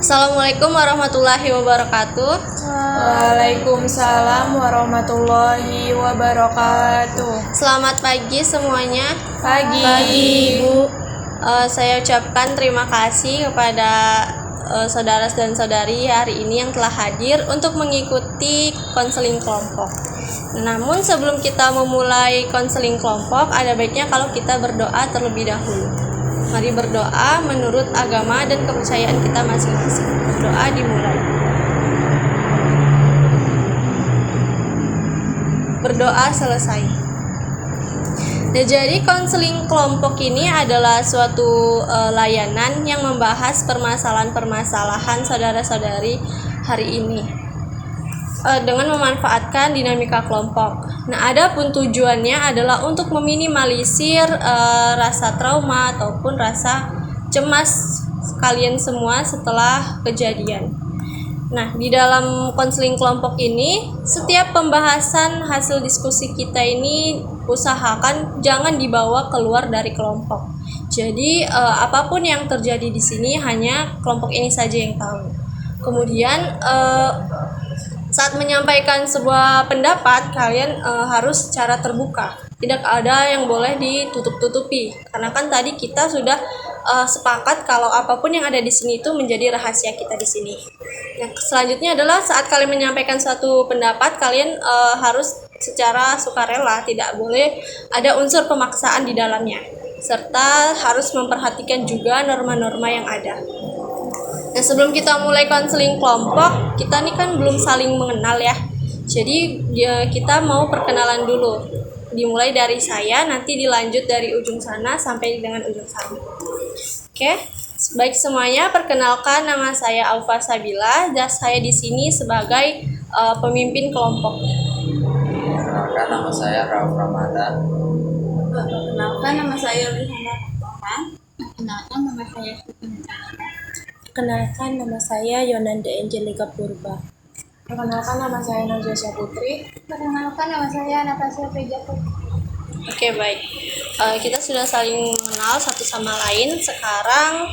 Assalamualaikum warahmatullahi wabarakatuh. Waalaikumsalam warahmatullahi wabarakatuh. Selamat pagi semuanya. Pagi. Ibu. Saya ucapkan terima kasih kepada saudara dan saudari hari ini yang telah hadir untuk mengikuti konseling kelompok. Namun sebelum kita memulai konseling kelompok, ada baiknya kalau kita berdoa terlebih dahulu. Mari berdoa menurut agama dan kepercayaan kita masing-masing. Berdoa dimulai. Berdoa selesai. Nah, jadi konseling kelompok ini adalah suatu layanan yang membahas permasalahan-permasalahan saudara-saudari hari ini dengan memanfaatkan dinamika kelompok. Nah, adapun tujuannya adalah untuk meminimalisir rasa trauma ataupun rasa cemas kalian semua setelah kejadian. Nah, di dalam konseling kelompok ini, setiap pembahasan hasil diskusi kita ini usahakan jangan dibawa keluar dari kelompok. Jadi, apapun yang terjadi di sini hanya kelompok ini saja yang tahu. Kemudian, saat menyampaikan sebuah pendapat, kalian harus secara terbuka. Tidak ada yang boleh ditutup-tutupi. Karena kan tadi kita sudah sepakat kalau apapun yang ada di sini itu menjadi rahasia kita di sini. Yang selanjutnya adalah saat kalian menyampaikan suatu pendapat, kalian harus secara sukarela, tidak boleh ada unsur pemaksaan di dalamnya. Serta harus memperhatikan juga norma-norma yang ada. Nah, sebelum kita mulai konseling kelompok, kita nih kan belum saling mengenal ya. Jadi kita mau perkenalan dulu. Dimulai dari saya, nanti dilanjut dari ujung sana sampai dengan ujung sana. Oke, baik semuanya, perkenalkan nama saya Aufa Sabila dan saya di sini sebagai pemimpin kelompok. Perkenalkan nama saya Rauf Ramadan. Perkenalkan nama saya Rihana Rahman. Perkenalkan nama saya Siti. Kenalkan nama saya Yonanda Angelika Purba. Perkenalkan nama saya Najwa Putri. Perkenalkan nama saya Natasha Pejatu. Oke, baik. Kita sudah saling mengenal satu sama lain. Sekarang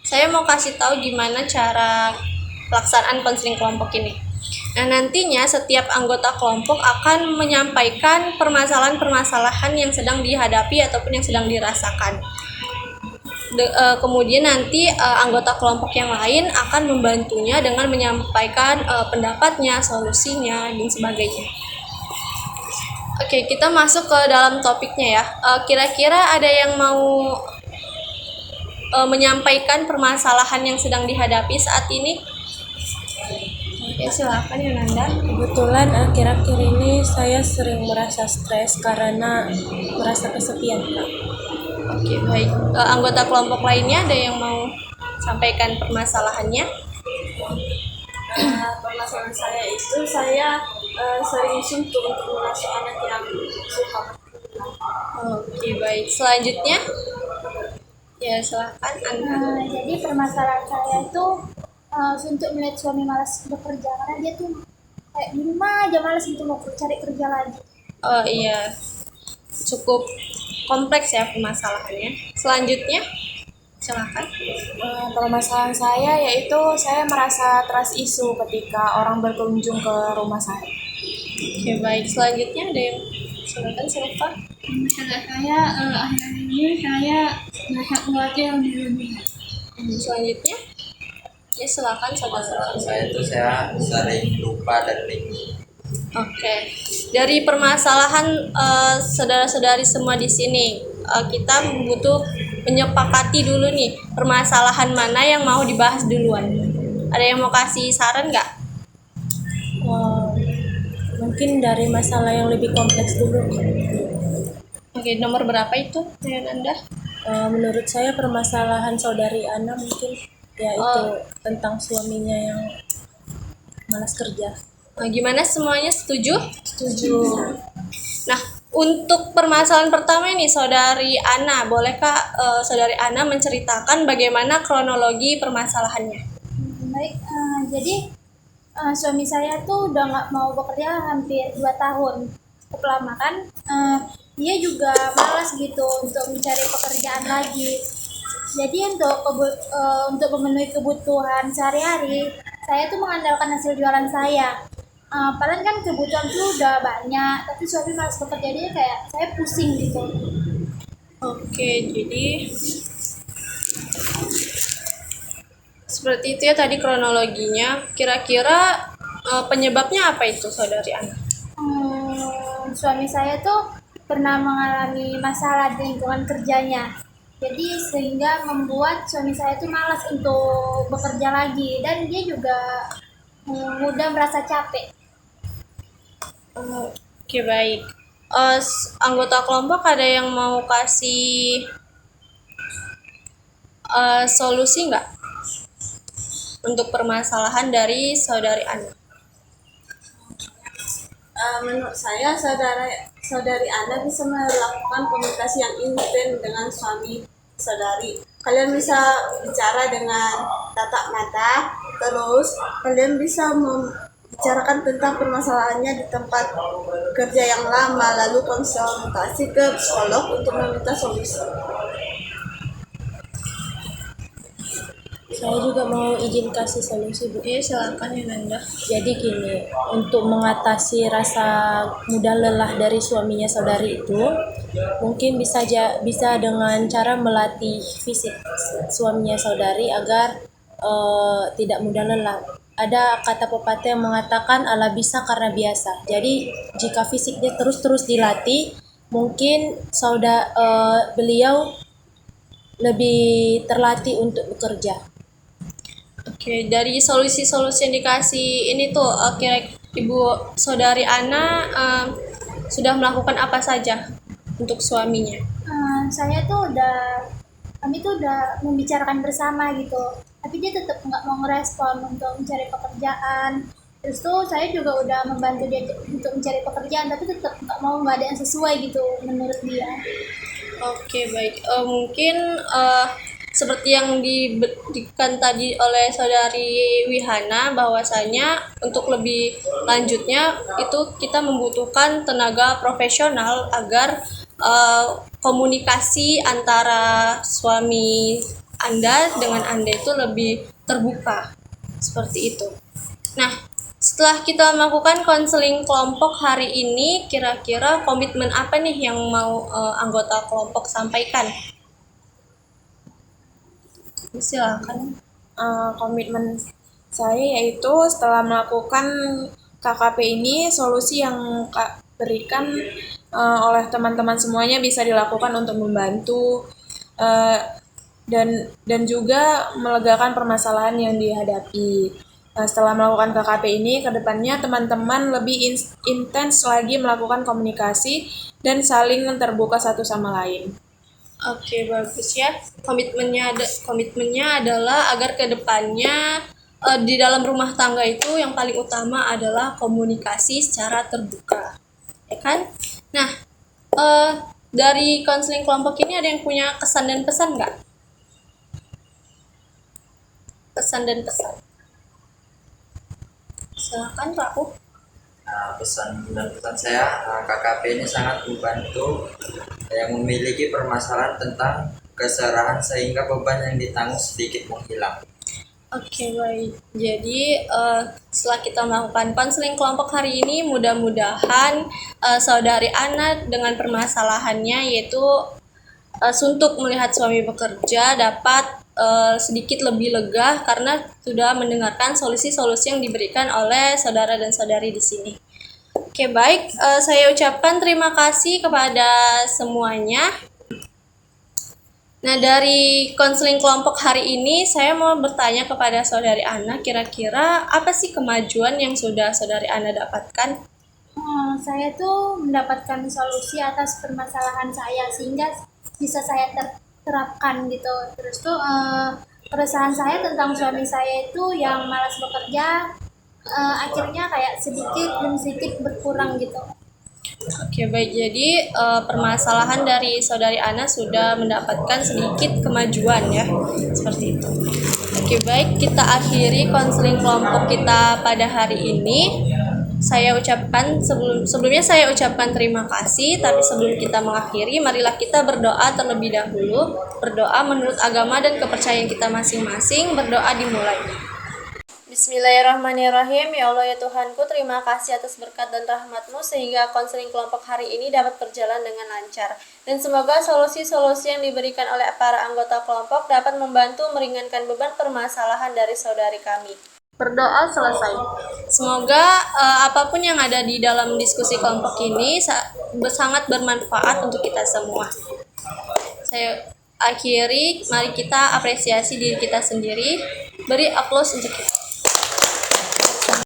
saya mau kasih tahu gimana cara pelaksanaan konseling kelompok ini. Nah, nantinya setiap anggota kelompok akan menyampaikan permasalahan-permasalahan yang sedang dihadapi ataupun yang sedang dirasakan. Kemudian nanti anggota kelompok yang lain akan membantunya dengan menyampaikan pendapatnya, solusinya, dan sebagainya. Oke, kita masuk ke dalam topiknya ya. Kira-kira ada yang mau menyampaikan permasalahan yang sedang dihadapi saat ini? Oke, silakan Yonanda. Kebetulan akhir-akhir ini saya sering merasa stres karena merasa kesepian, Kak. Oke, baik. Anggota kelompok lainnya ada yang mau sampaikan permasalahannya? Permasalahan saya itu saya sering suntuk untuk mengasuh anak yang suka. Oke, baik. Selanjutnya? Ya, silakan Anda. Jadi permasalahan saya itu suntuk melihat suami malas bekerja karena dia tuh kayak di rumah aja malas gitu mau cari kerja lagi. Oh iya, cukup kompleks ya permasalahannya. Selanjutnya, silakan. Permasalahan saya yaitu saya merasa trust issue ketika orang berkunjung ke rumah saya. Oke, baik. Selanjutnya ada yang silakan. Masalah saya akhir-akhir ini saya merasa khawatir lebih. Selanjutnya, ya silakan saudara. Saya sering lupa dan linglung. Oke, dari permasalahan saudara-saudari semua di sini, kita butuh menyepakati dulu nih permasalahan mana yang mau dibahas duluan. Ada yang mau kasih saran nggak? Mungkin dari masalah yang lebih kompleks dulu. Oke, nomor berapa itu, Anda? Menurut saya permasalahan saudari Ana mungkin yaitu tentang suaminya yang malas kerja. Nah, gimana semuanya setuju? Setuju. Nah, untuk permasalahan pertama ini, saudari Ana, bolehkah saudari Ana menceritakan bagaimana kronologi permasalahannya? Baik, jadi suami saya tuh udah nggak mau bekerja hampir 2 tahun. Cukup lama kan. Dia juga malas gitu untuk mencari pekerjaan lagi. Jadi untuk memenuhi kebutuhan sehari-hari, saya tuh mengandalkan hasil jualan saya. Padahal kan kebutuhan tuh udah banyak, tapi suami malas bekerja, jadi kayak saya pusing gitu. Oke, jadi seperti itu ya tadi kronologinya. Kira-kira penyebabnya apa itu, Saudari Ana? Suami saya tuh pernah mengalami masalah di lingkungan kerjanya. Jadi sehingga membuat suami saya tuh malas untuk bekerja lagi, dan dia juga mudah merasa capek. Oke, baik. Anggota kelompok ada yang mau kasih solusi nggak untuk permasalahan dari Saudari Ana? Menurut saya saudari Anda bisa melakukan komunikasi yang intens dengan suami saudari. Kalian bisa bicara dengan tatap mata, terus kalian bisa membicarakan tentang permasalahannya di tempat kerja yang lama, lalu konsultasi ke psikolog untuk meminta solusi. Saya juga mau izin kasih solusi, Bu. Iya, silakan ya Nanda. Jadi gini, untuk mengatasi rasa mudah lelah dari suaminya saudari itu, mungkin bisa dengan cara melatih fisik suaminya saudari agar tidak mudah lelah. Ada kata pepatah yang mengatakan Allah bisa karena biasa. Jadi jika fisiknya terus dilatih, mungkin beliau lebih terlatih untuk bekerja. Oke, dari solusi-solusi yang dikasih ini tuh, kira Ibu Saudari Ana sudah melakukan apa saja untuk suaminya? Kami tuh udah membicarakan bersama gitu, tapi dia tetap nggak mau ngerespon untuk mencari pekerjaan. Terus tuh saya juga udah membantu dia untuk mencari pekerjaan, tapi tetap nggak ada yang sesuai gitu menurut dia. Oke, baik. Mungkin seperti yang diberikan tadi oleh Saudari Wihana, bahwasanya untuk lebih lanjutnya itu kita membutuhkan tenaga profesional agar komunikasi antara suami Anda dengan Anda itu lebih terbuka. Seperti itu. Nah, setelah kita melakukan konseling kelompok hari ini, kira-kira komitmen apa nih yang mau anggota kelompok sampaikan? Silakan. Komitmen saya yaitu setelah melakukan KKP ini, solusi yang berikan oleh teman-teman semuanya bisa dilakukan untuk membantu dan juga melegakan permasalahan yang dihadapi. Setelah melakukan KKP ini, kedepannya teman-teman lebih intens lagi melakukan komunikasi dan saling terbuka satu sama lain. Oke, bagus ya. Komitmennya adalah agar kedepannya di dalam rumah tangga itu yang paling utama adalah komunikasi secara terbuka, ya kan? Nah, dari konseling kelompok ini ada yang punya kesan dan pesan nggak? Kesan dan pesan. Silakan, Rauf. Pesan dan pesan saya, KKP ini sangat membantu yang memiliki permasalahan tentang keserahan sehingga beban yang ditanggung sedikit menghilang. Oke, baik. Jadi setelah kita melakukan konseling kelompok hari ini, mudah-mudahan Saudari Ana dengan permasalahannya yaitu suntuk melihat suami bekerja dapat sedikit lebih lega karena sudah mendengarkan solusi-solusi yang diberikan oleh saudara dan saudari di sini. Oke, baik. Saya ucapkan terima kasih kepada semuanya. Nah, dari konseling kelompok hari ini, saya mau bertanya kepada Saudari Ana, kira-kira apa sih kemajuan yang sudah Saudari Ana dapatkan? Saya tuh mendapatkan solusi atas permasalahan saya sehingga bisa saya terapkan gitu. Terus tuh keresahan saya tentang suami saya itu yang malas bekerja akhirnya kayak sedikit demi sedikit berkurang gitu. Oke, baik. Jadi permasalahan dari Saudari Ana sudah mendapatkan sedikit kemajuan ya, seperti itu. Oke, baik. Kita akhiri konseling kelompok kita pada hari ini. saya ucapkan sebelumnya saya ucapkan terima kasih, tapi sebelum kita mengakhiri, marilah kita berdoa terlebih dahulu. Berdoa menurut agama dan kepercayaan kita masing-masing. Berdoa dimulai. Bismillahirrahmanirrahim. Ya Allah ya Tuhanku, terima kasih atas berkat dan rahmat-Mu sehingga konseling kelompok hari ini dapat berjalan dengan lancar. Dan semoga solusi-solusi yang diberikan oleh para anggota kelompok dapat membantu meringankan beban permasalahan dari saudari kami. Berdoa selesai. Semoga apapun yang ada di dalam diskusi kelompok ini sangat bermanfaat untuk kita semua. Saya akhiri, mari kita apresiasi diri kita sendiri. Beri aplaus untuk kita.